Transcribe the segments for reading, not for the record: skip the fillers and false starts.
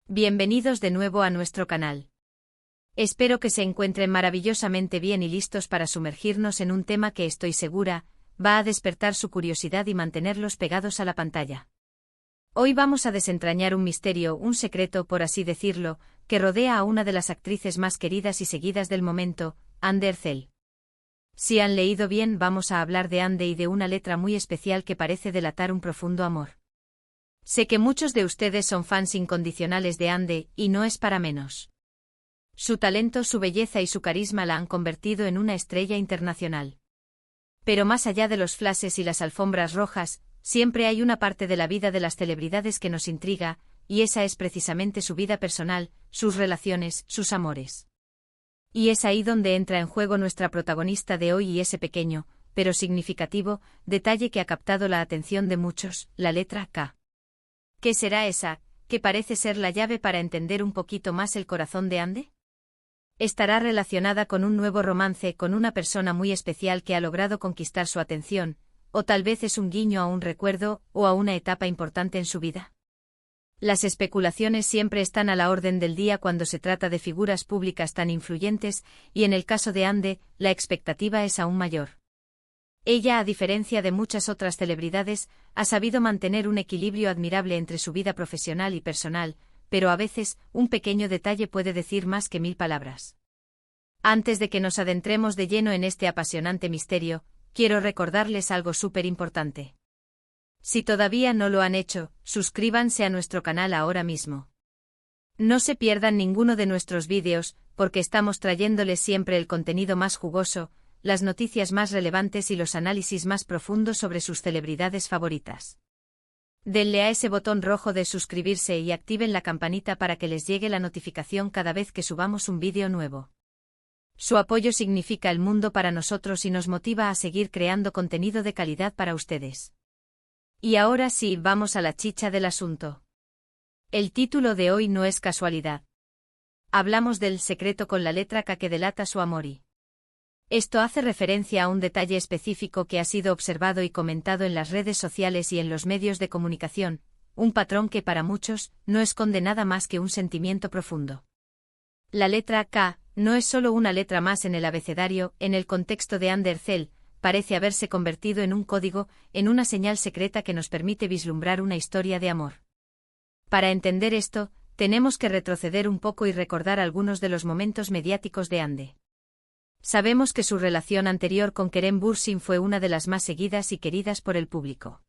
Bienvenidos de nuevo a nuestro canal. Espero que se encuentren maravillosamente bien y listos para sumergirnos en un tema que estoy segura va a despertar su curiosidad y mantenerlos pegados a la pantalla. Hoy vamos a desentrañar un misterio, un secreto, por así decirlo, que rodea a una de las actrices más queridas y seguidas del momento, Anne Ercel. Si han leído bien, vamos a hablar de Anne y de una letra muy especial que parece delatar un profundo amor. Sé que muchos de ustedes son fans incondicionales de Anne, y no es para menos. Su talento, su belleza y su carisma la han convertido en una estrella internacional. Pero más allá de los flashes y las alfombras rojas, siempre hay una parte de la vida de las celebridades que nos intriga, y esa es precisamente su vida personal, sus relaciones, sus amores. Y es ahí donde entra en juego nuestra protagonista de hoy y ese pequeño, pero significativo, detalle que ha captado la atención de muchos, la letra K. ¿Qué será esa, que parece ser la llave para entender un poquito más el corazón de Anne? ¿Estará relacionada con un nuevo romance con una persona muy especial que ha logrado conquistar su atención, o tal vez es un guiño a un recuerdo o a una etapa importante en su vida? Las especulaciones siempre están a la orden del día cuando se trata de figuras públicas tan influyentes, y en el caso de Anne, la expectativa es aún mayor. Ella, a diferencia de muchas otras celebridades, ha sabido mantener un equilibrio admirable entre su vida profesional y personal, pero a veces, un pequeño detalle puede decir más que 1000 palabras. Antes de que nos adentremos de lleno en este apasionante misterio, quiero recordarles algo súper importante. Si todavía no lo han hecho, suscríbanse a nuestro canal ahora mismo. No se pierdan ninguno de nuestros vídeos, porque estamos trayéndoles siempre el contenido más jugoso, las noticias más relevantes y los análisis más profundos sobre sus celebridades favoritas. Denle a ese botón rojo de suscribirse y activen la campanita para que les llegue la notificación cada vez que subamos un vídeo nuevo. Su apoyo significa el mundo para nosotros y nos motiva a seguir creando contenido de calidad para ustedes. Y ahora sí, vamos a la chicha del asunto. El título de hoy no es casualidad. Hablamos del secreto con la letra K que delata su amor y esto hace referencia a un detalle específico que ha sido observado y comentado en las redes sociales y en los medios de comunicación, un patrón que para muchos no esconde nada más que un sentimiento profundo. La letra K no es solo una letra más en el abecedario, en el contexto de Anne Ercel, parece haberse convertido en un código, en una señal secreta que nos permite vislumbrar una historia de amor. Para entender esto, tenemos que retroceder un poco y recordar algunos de los momentos mediáticos de Anne. Sabemos que su relación anterior con Kerem Bürsin fue una de las más seguidas y queridas por el público.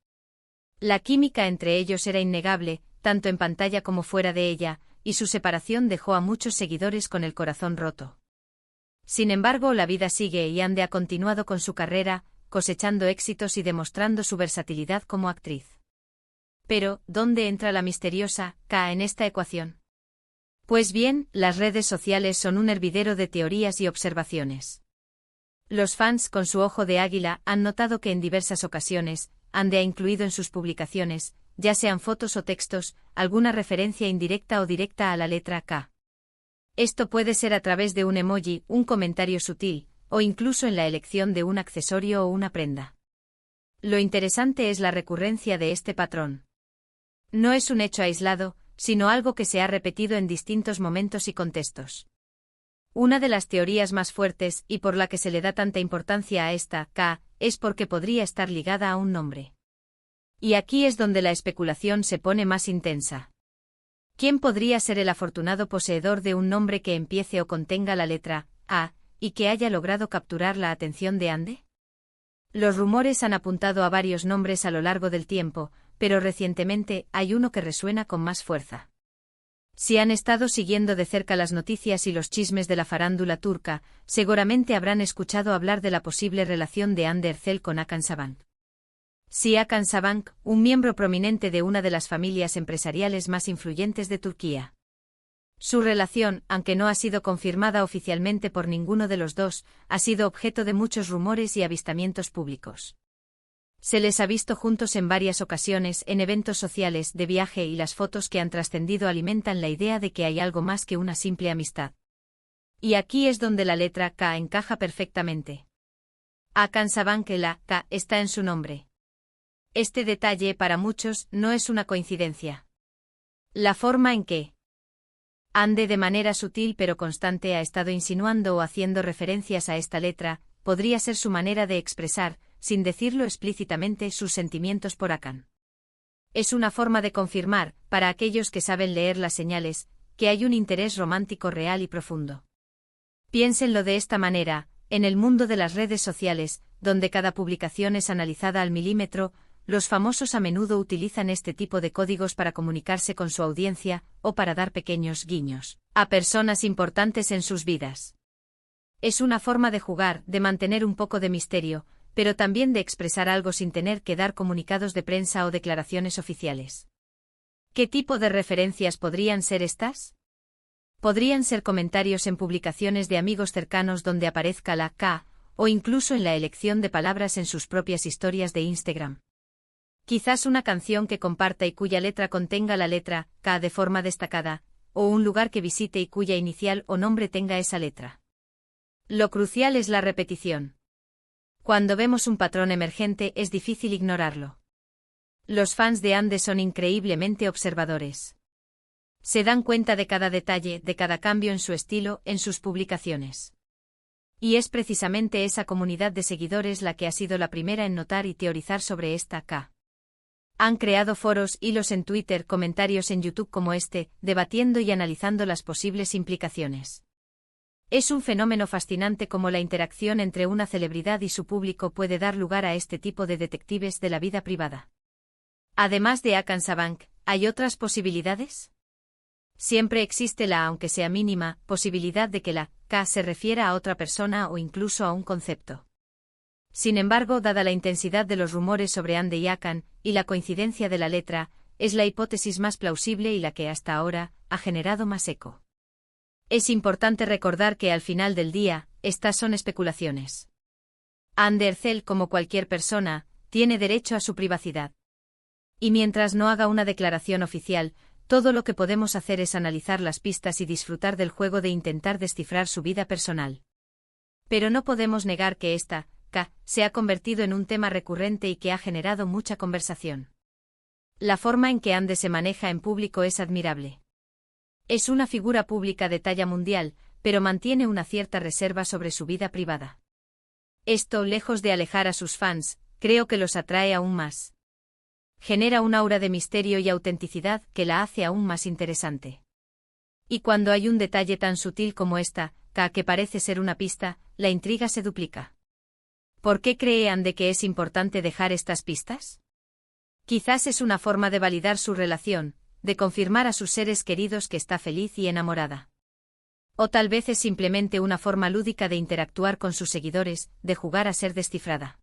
La química entre ellos era innegable, tanto en pantalla como fuera de ella, y su separación dejó a muchos seguidores con el corazón roto. Sin embargo, la vida sigue y Anne ha continuado con su carrera, cosechando éxitos y demostrando su versatilidad como actriz. Pero, ¿dónde entra la misteriosa K en esta ecuación? Pues bien, las redes sociales son un hervidero de teorías y observaciones. Los fans, con su ojo de águila, han notado que en diversas ocasiones, Anne ha incluido en sus publicaciones, ya sean fotos o textos, alguna referencia indirecta o directa a la letra K. Esto puede ser a través de un emoji, un comentario sutil, o incluso en la elección de un accesorio o una prenda. Lo interesante es la recurrencia de este patrón. No es un hecho aislado, sino algo que se ha repetido en distintos momentos y contextos. Una de las teorías más fuertes, y por la que se le da tanta importancia a esta K, es porque podría estar ligada a un nombre. Y aquí es donde la especulación se pone más intensa. ¿Quién podría ser el afortunado poseedor de un nombre que empiece o contenga la letra A, y que haya logrado capturar la atención de Anne? Los rumores han apuntado a varios nombres a lo largo del tiempo, pero recientemente hay uno que resuena con más fuerza. Si han estado siguiendo de cerca las noticias y los chismes de la farándula turca, seguramente habrán escuchado hablar de la posible relación de Anne Ercel con Hakan Sabancı. Sí, Hakan Sabancı, un miembro prominente de una de las familias empresariales más influyentes de Turquía. Su relación, aunque no ha sido confirmada oficialmente por ninguno de los dos, ha sido objeto de muchos rumores y avistamientos públicos. Se les ha visto juntos en varias ocasiones en eventos sociales, de viaje, y las fotos que han trascendido alimentan la idea de que hay algo más que una simple amistad. Y aquí es donde la letra K encaja perfectamente. Hakan Sabancı, la K está en su nombre. Este detalle para muchos no es una coincidencia. La forma en que Ande de manera sutil pero constante ha estado insinuando o haciendo referencias a esta letra, podría ser su manera de expresar, sin decirlo explícitamente, sus sentimientos por Akan. Es una forma de confirmar, para aquellos que saben leer las señales, que hay un interés romántico real y profundo. Piénsenlo de esta manera, en el mundo de las redes sociales, donde cada publicación es analizada al milímetro, los famosos a menudo utilizan este tipo de códigos para comunicarse con su audiencia, o para dar pequeños guiños a personas importantes en sus vidas. Es una forma de jugar, de mantener un poco de misterio, pero también de expresar algo sin tener que dar comunicados de prensa o declaraciones oficiales. ¿Qué tipo de referencias podrían ser estas? Podrían ser comentarios en publicaciones de amigos cercanos donde aparezca la K, o incluso en la elección de palabras en sus propias historias de Instagram. Quizás una canción que comparta y cuya letra contenga la letra K de forma destacada, o un lugar que visite y cuya inicial o nombre tenga esa letra. Lo crucial es la repetición. Cuando vemos un patrón emergente es difícil ignorarlo. Los fans de Ande son increíblemente observadores. Se dan cuenta de cada detalle, de cada cambio en su estilo, en sus publicaciones. Y es precisamente esa comunidad de seguidores la que ha sido la primera en notar y teorizar sobre esta K. Han creado foros, hilos en Twitter, comentarios en YouTube como este, debatiendo y analizando las posibles implicaciones. Es un fenómeno fascinante cómo la interacción entre una celebridad y su público puede dar lugar a este tipo de detectives de la vida privada. Además de Akan Sabank, ¿hay otras posibilidades? Siempre existe la, aunque sea mínima, posibilidad de que la K se refiera a otra persona o incluso a un concepto. Sin embargo, dada la intensidad de los rumores sobre Ande y Akan, y la coincidencia de la letra, es la hipótesis más plausible y la que hasta ahora ha generado más eco. Es importante recordar que al final del día, estas son especulaciones. Ande Ercel, como cualquier persona, tiene derecho a su privacidad. Y mientras no haga una declaración oficial, todo lo que podemos hacer es analizar las pistas y disfrutar del juego de intentar descifrar su vida personal. Pero no podemos negar que esta K se ha convertido en un tema recurrente y que ha generado mucha conversación. La forma en que Ande se maneja en público es admirable. Es una figura pública de talla mundial, pero mantiene una cierta reserva sobre su vida privada. Esto, lejos de alejar a sus fans, creo que los atrae aún más. Genera un aura de misterio y autenticidad que la hace aún más interesante. Y cuando hay un detalle tan sutil como esta K que parece ser una pista, la intriga se duplica. ¿Por qué cree Ande que es importante dejar estas pistas? Quizás es una forma de validar su relación, de confirmar a sus seres queridos que está feliz y enamorada. O tal vez es simplemente una forma lúdica de interactuar con sus seguidores, de jugar a ser descifrada.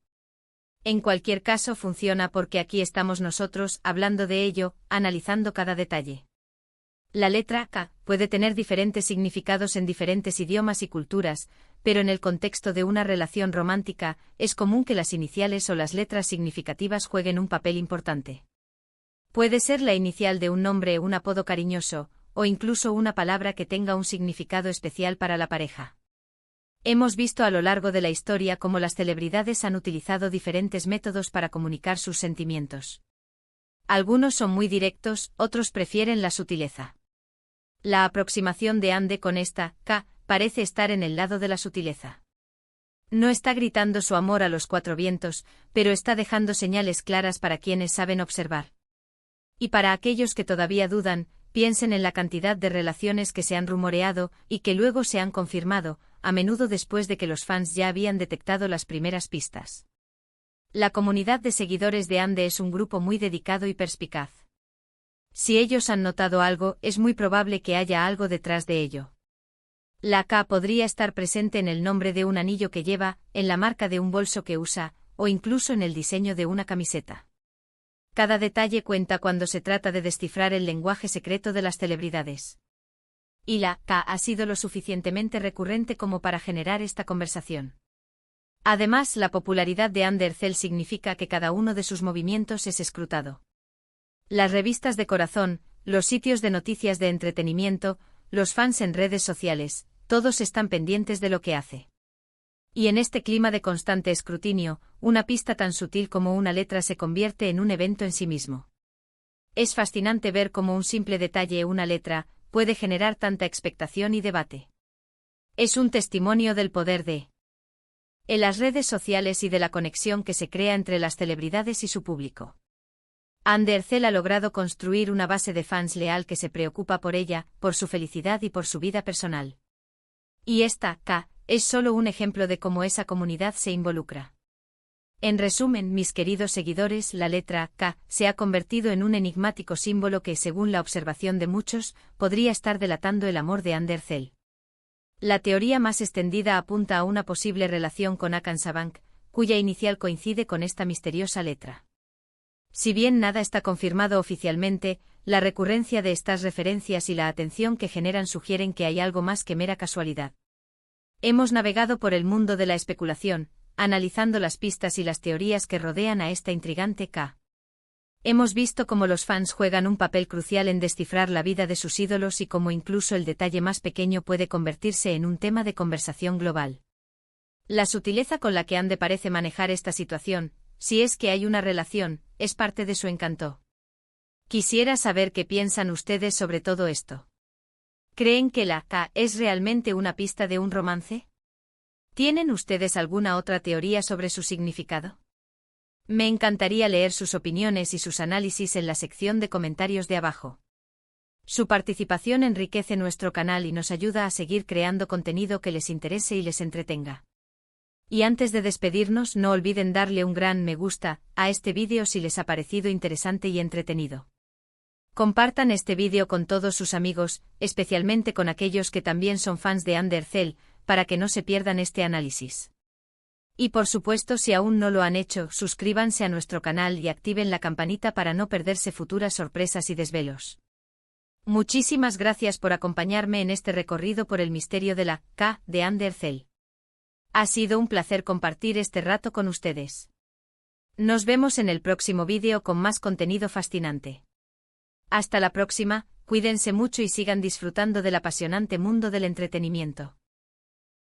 En cualquier caso funciona porque aquí estamos nosotros, hablando de ello, analizando cada detalle. La letra K puede tener diferentes significados en diferentes idiomas y culturas, pero en el contexto de una relación romántica, es común que las iniciales o las letras significativas jueguen un papel importante. Puede ser la inicial de un nombre o un apodo cariñoso, o incluso una palabra que tenga un significado especial para la pareja. Hemos visto a lo largo de la historia cómo las celebridades han utilizado diferentes métodos para comunicar sus sentimientos. Algunos son muy directos, otros prefieren la sutileza. La aproximación de Ande con esta K parece estar en el lado de la sutileza. No está gritando su amor a los cuatro vientos, pero está dejando señales claras para quienes saben observar. Y para aquellos que todavía dudan, piensen en la cantidad de relaciones que se han rumoreado y que luego se han confirmado, a menudo después de que los fans ya habían detectado las primeras pistas. La comunidad de seguidores de Ande es un grupo muy dedicado y perspicaz. Si ellos han notado algo, es muy probable que haya algo detrás de ello. La K podría estar presente en el nombre de un anillo que lleva, en la marca de un bolso que usa, o incluso en el diseño de una camiseta. Cada detalle cuenta cuando se trata de descifrar el lenguaje secreto de las celebridades. Y la K ha sido lo suficientemente recurrente como para generar esta conversación. Además, la popularidad de Ande Ercel significa que cada uno de sus movimientos es escrutado. Las revistas de corazón, los sitios de noticias de entretenimiento, los fans en redes sociales, todos están pendientes de lo que hace. Y en este clima de constante escrutinio, una pista tan sutil como una letra se convierte en un evento en sí mismo. Es fascinante ver cómo un simple detalle, una letra, puede generar tanta expectación y debate. Es un testimonio del poder en las redes sociales y de la conexión que se crea entre las celebridades y su público. Andercel ha logrado construir una base de fans leal que se preocupa por ella, por su felicidad y por su vida personal. Y esta, K, es solo un ejemplo de cómo esa comunidad se involucra. En resumen, mis queridos seguidores, la letra K se ha convertido en un enigmático símbolo que, según la observación de muchos, podría estar delatando el amor de Andercel. La teoría más extendida apunta a una posible relación con Hakan Sabank, cuya inicial coincide con esta misteriosa letra. Si bien nada está confirmado oficialmente, la recurrencia de estas referencias y la atención que generan sugieren que hay algo más que mera casualidad. Hemos navegado por el mundo de la especulación, analizando las pistas y las teorías que rodean a esta intrigante K. Hemos visto cómo los fans juegan un papel crucial en descifrar la vida de sus ídolos y cómo incluso el detalle más pequeño puede convertirse en un tema de conversación global. La sutileza con la que Ande parece manejar esta situación, si es que hay una relación, es parte de su encanto. Quisiera saber qué piensan ustedes sobre todo esto. ¿Creen que la K es realmente una pista de un romance? ¿Tienen ustedes alguna otra teoría sobre su significado? Me encantaría leer sus opiniones y sus análisis en la sección de comentarios de abajo. Su participación enriquece nuestro canal y nos ayuda a seguir creando contenido que les interese y les entretenga. Y antes de despedirnos, no olviden darle un gran me gusta a este vídeo si les ha parecido interesante y entretenido. Compartan este vídeo con todos sus amigos, especialmente con aquellos que también son fans de Andercel, para que no se pierdan este análisis. Y por supuesto, si aún no lo han hecho, suscríbanse a nuestro canal y activen la campanita para no perderse futuras sorpresas y desvelos. Muchísimas gracias por acompañarme en este recorrido por el misterio de la K de Andercel. Ha sido un placer compartir este rato con ustedes. Nos vemos en el próximo vídeo con más contenido fascinante. Hasta la próxima, cuídense mucho y sigan disfrutando del apasionante mundo del entretenimiento.